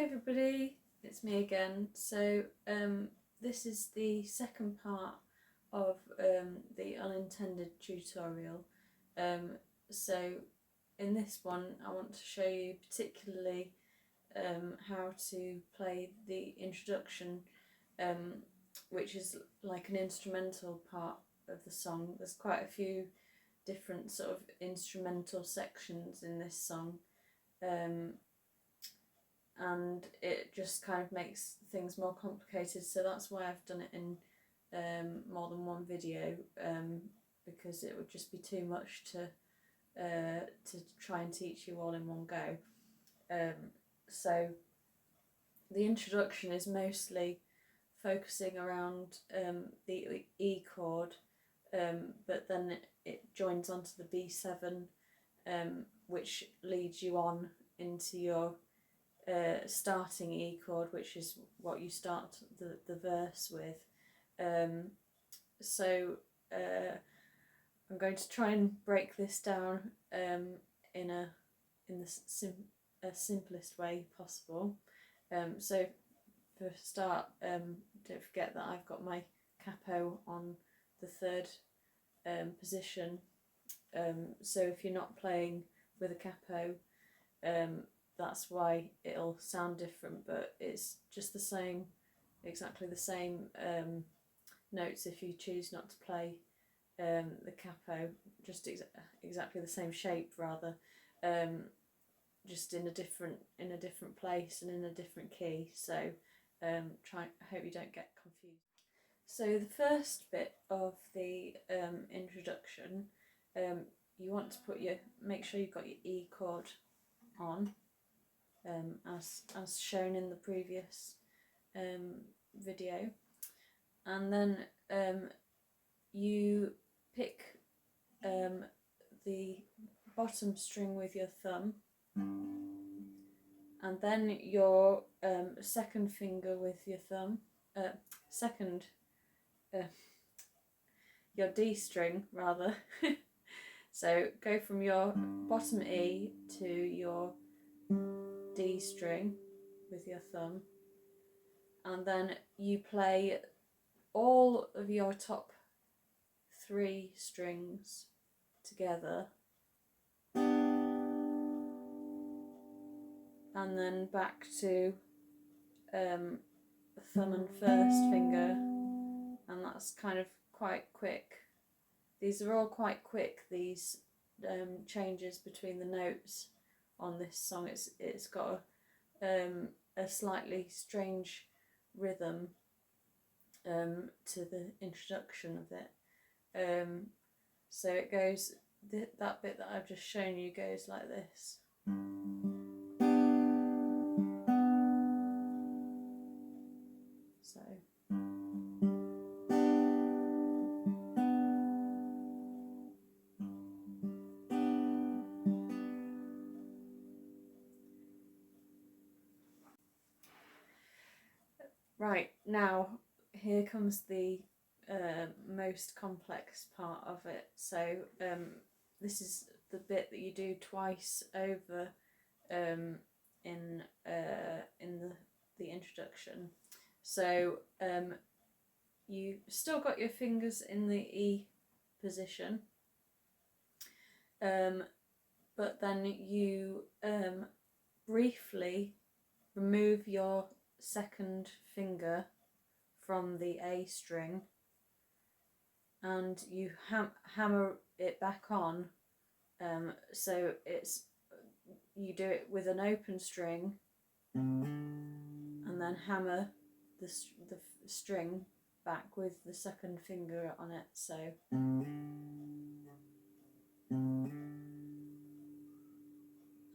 Hi everybody, it's me again. So this is the second part of the Unintended tutorial. So in this one I want to show you particularly how to play the introduction, which is like an instrumental part of the song. There's quite a few different sort of instrumental sections in this song. And it just kind of makes things more complicated, so that's why I've done it in more than one video, because it would just be too much to try and teach you all in one go. So the introduction is mostly focusing around the E chord, but then it joins onto the B7, which leads you on into your starting E chord, which is what you start the verse with. So I'm going to try and break this down in the simplest way possible. So for a start, don't forget that I've got my capo on the third position. So if you're not playing with a capo, that's why it'll sound different, but it's just the same, exactly the same notes if you choose not to play the capo, just exactly the same shape rather, just in a different place and in a different key. So I hope you don't get confused. So the first bit of the introduction, you want to make sure you've got your E chord on, as shown in the previous video, and then you pick the bottom string with your thumb, and then your second finger with your thumb, your D string rather. So go from your bottom E to your D string with your thumb, and then you play all of your top 3 strings together, and then back to thumb and first finger, and that's kind of quite quick. These are all quite quick, these changes between the notes on this song. It's got a slightly strange rhythm to the introduction of it. So it goes, that bit that I've just shown you goes like this. So right, now here comes the most complex part of it. So this is the bit that you do twice over in the introduction. So you still got your fingers in the E position, but then you briefly remove your second finger from the A string, and you hammer it back on. So you do it with an open string, and then hammer the string back with the second finger on it. So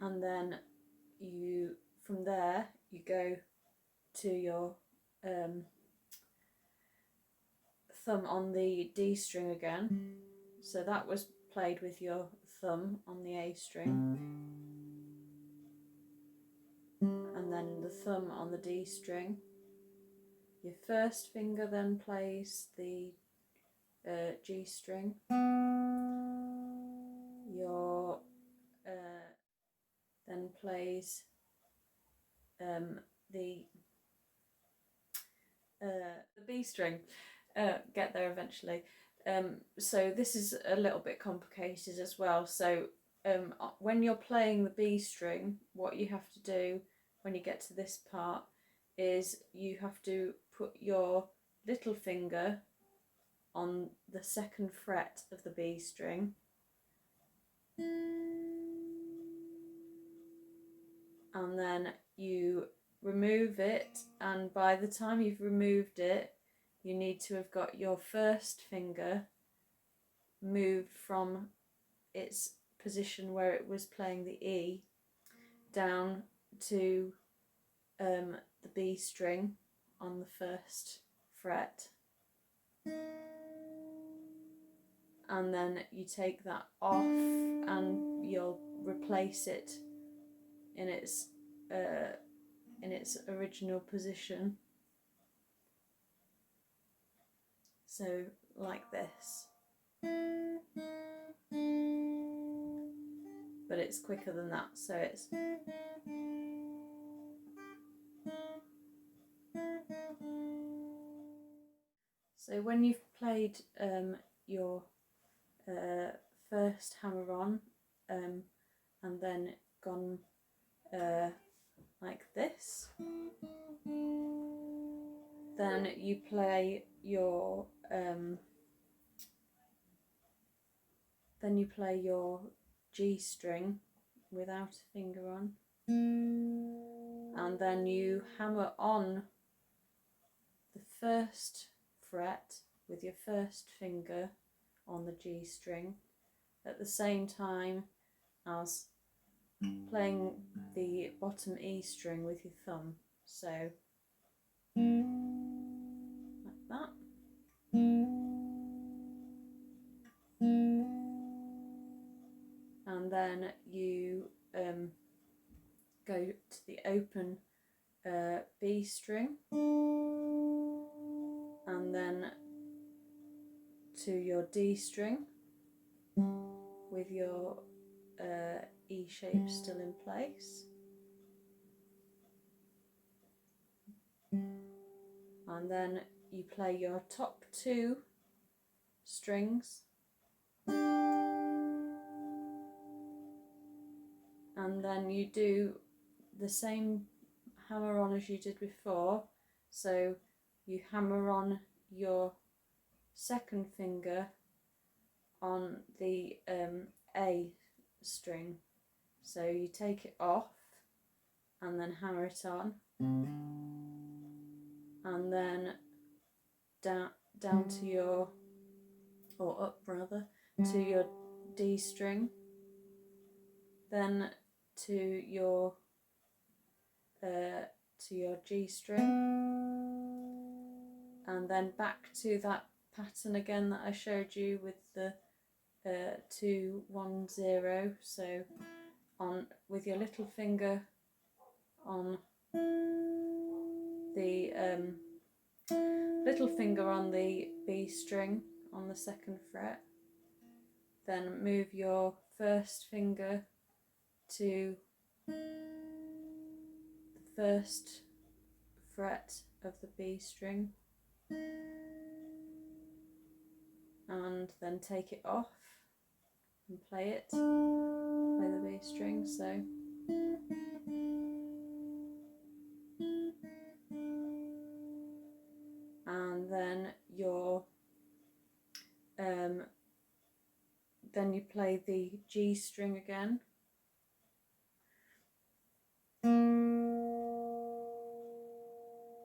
and then from there you go to your thumb on the D string again. So that was played with your thumb on the A string, and then the thumb on the D string. Your first finger then plays the G string. Your then plays the B string. Get there eventually. So this is a little bit complicated as well. So when you're playing the B string, what you have to do when you get to this part is you have to put your little finger on the 2nd fret of the B string, and then you remove it, and by the time you've removed it, you need to have got your 1st finger moved from its position where it was playing the E down to the B string on the 1st fret, and then you take that off and you'll replace it in its original position. So like this, but it's quicker than that, so it's so when you've played your 1st hammer on and then gone like this, then you play your G string without a finger on, and then you hammer on the 1st fret with your 1st finger on the G string at the same time as playing the bottom E string with your thumb, so like that. And then you go to the open B string, and then to your D string with your E shape still in place, and then you play your top 2 strings, and then you do the same hammer on as you did before. So you hammer on your 2nd finger on the A string, so you take it off and then hammer it on, and then down to your, or up rather, to your D string, then to your G string, and then back to that pattern again that I showed you with the 2 1 0. So on with your little finger on the B string on the 2nd fret, then move your 1st finger to the 1st fret of the B string, and then take it off and play the B string. So and then then you play the G string again,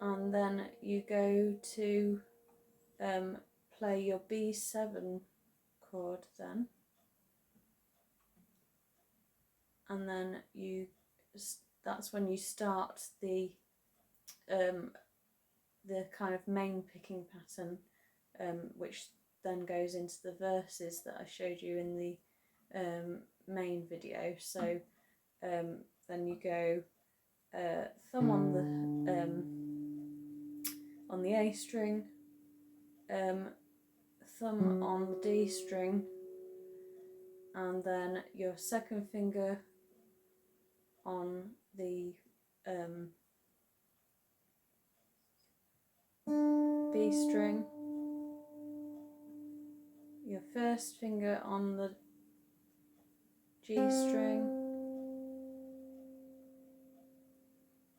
and then you go to play your B7 chord then, and then that's when you start the kind of main picking pattern, which then goes into the verses that I showed you in the main video. So then you go thumb on the A string, thumb on the D string, and then your 2nd finger on the B string, your first finger on the G string,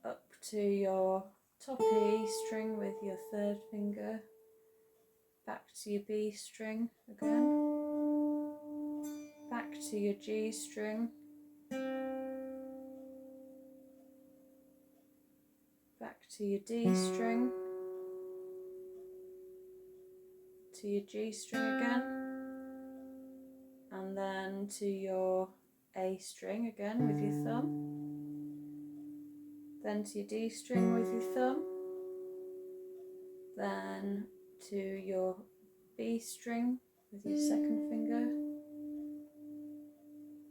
up to your top E string with your third finger, back to your B string again, back to your G string, back to your D string, to your G string again, and then to your A string again with your thumb, then to your D string with your thumb, then to your B string with your second finger,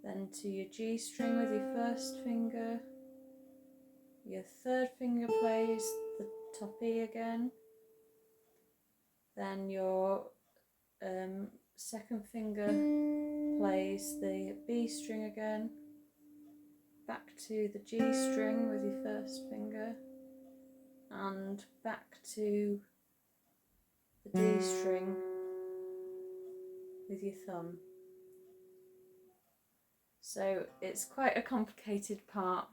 then to your G string with your first finger, your third finger plays the top E again, then your second finger plays the B string again, back to the G string with your first finger, and back to the D string with your thumb. So it's quite a complicated part,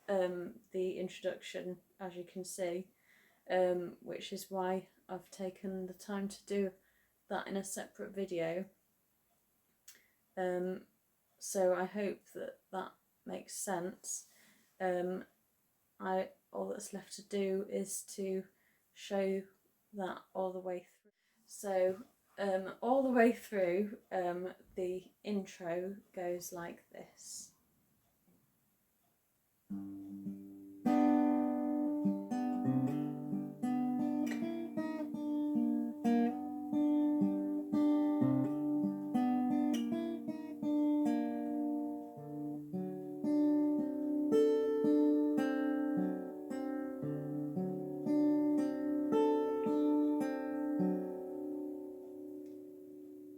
the introduction, as you can see, which is why I've taken the time to do that in a separate video. So I hope that that makes sense. All that's left to do is to show that all the way through. So all the way through, the intro goes like this.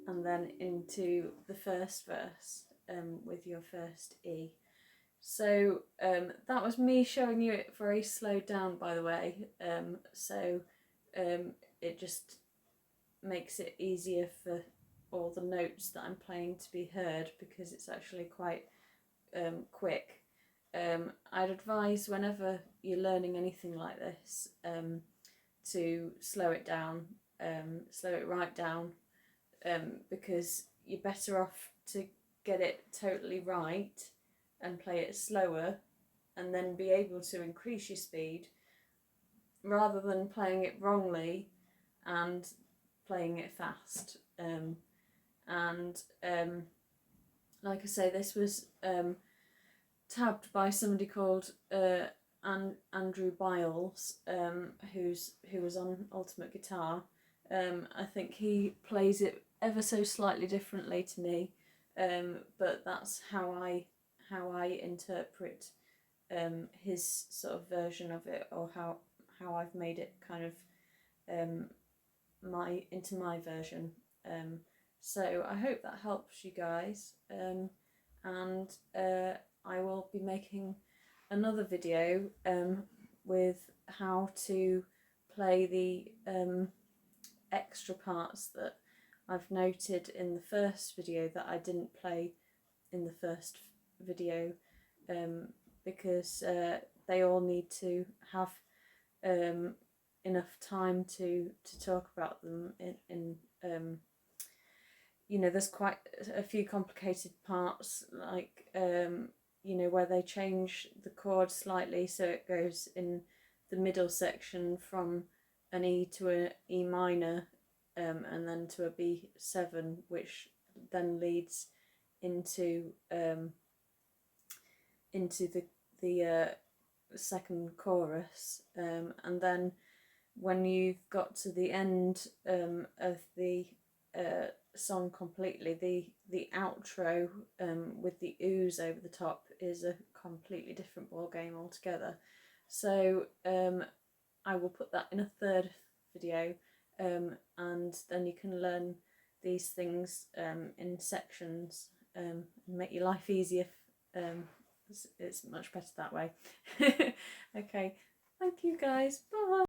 And then into the first verse with your first E. So that was me showing you it very slowed down, by the way, so it just makes it easier for all the notes that I'm playing to be heard, because it's actually quite quick. I'd advise, whenever you're learning anything like this, to slow it down, slow it right down, because you're better off to get it totally right and play it slower and then be able to increase your speed, rather than playing it wrongly and playing it fast. Like I say, this was tabbed by somebody called Andrew Biles, who was on Ultimate Guitar. I think he plays it ever so slightly differently to me, but that's how I interpret his sort of version of it, or how I've made it kind of into my version. So I hope that helps you guys, and I will be making another video with how to play the extra parts that I've noted in the first video that I didn't play in the first video, because they all need to have enough time to talk about them in you know, there's quite a few complicated parts, like you know, where they change the chord slightly so it goes in the middle section from an E to an E minor, and then to a B7, which then leads into the second chorus, and then when you've got to the end of the song completely, the outro with the ooze over the top is a completely different ball game altogether. So I will put that in a third video, and then you can learn these things in sections, and make your life easier. It's much better that way. Okay, thank you guys, bye.